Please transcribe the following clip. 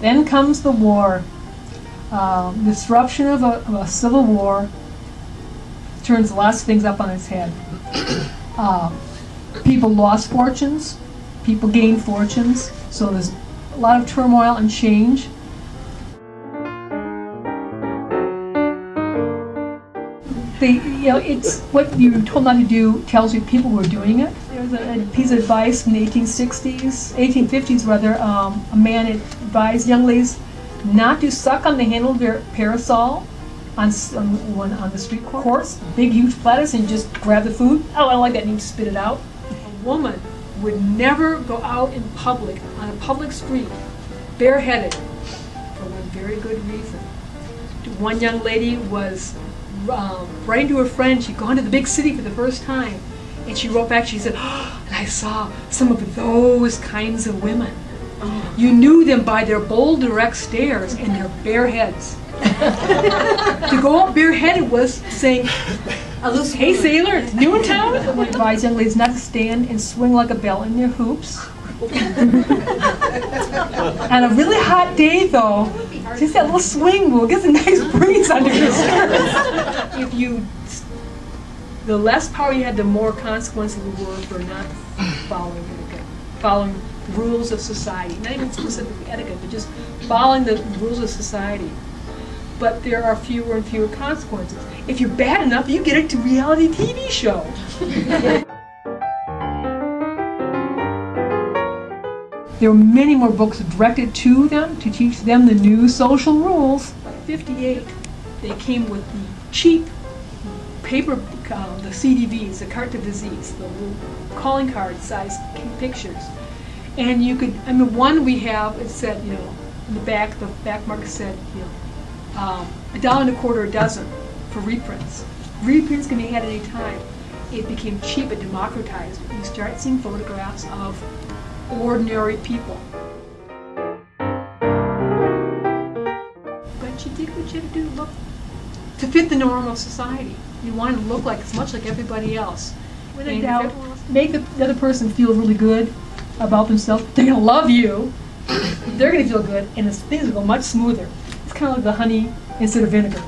Then comes the war. Disruption of a civil war turns lots of things up on its head. People lost fortunes, people gained fortunes, so there's a lot of turmoil and change. It's what you're told not to do tells you people were doing it. There's a piece of advice from the 1850s rather. A man advised young ladies not to suck on the handle of their parasol on the street course, big huge platters, and just grab the food. Oh, I don't like that, and you spit it out. A woman would never go out in public, on a public street, bareheaded, for one very good reason. One young lady was writing to her friend. She'd gone to the big city for the first time, and she wrote back, she said, "Oh, and I saw some of those kinds of women. You knew them by their bold, direct stares and their bare heads." To go up bareheaded was saying, "Hey sailor, it's new in town." I would advise young ladies not to stand and swing like a bell in their hoops. On a really hot day though, just that little swing will get a nice breeze under your skirts. The less power you had, the more consequences there were for not following etiquette, following rules of society. Not even specifically etiquette, but just following the rules of society. But there are fewer and fewer consequences. If you're bad enough, you get a reality TV show. There were many more books directed to them to teach them the new social rules. By 1958, they came with the cheap paper, the CDVs, the carte de visite, the little calling card size pictures. And you could, one we have, it said, in the back mark said, $1.25 a dozen for reprints. Reprints can be had at any time. It became cheap and democratized. You start seeing photographs of ordinary people. But you did what you had to do, look, to fit the norm of society. You wanted to look like as much like everybody else. When in doubt, make the other person feel really good about themselves. They're going to love you. They're going to feel good, and things will go much smoother. It's kind of like the honey instead of vinegar.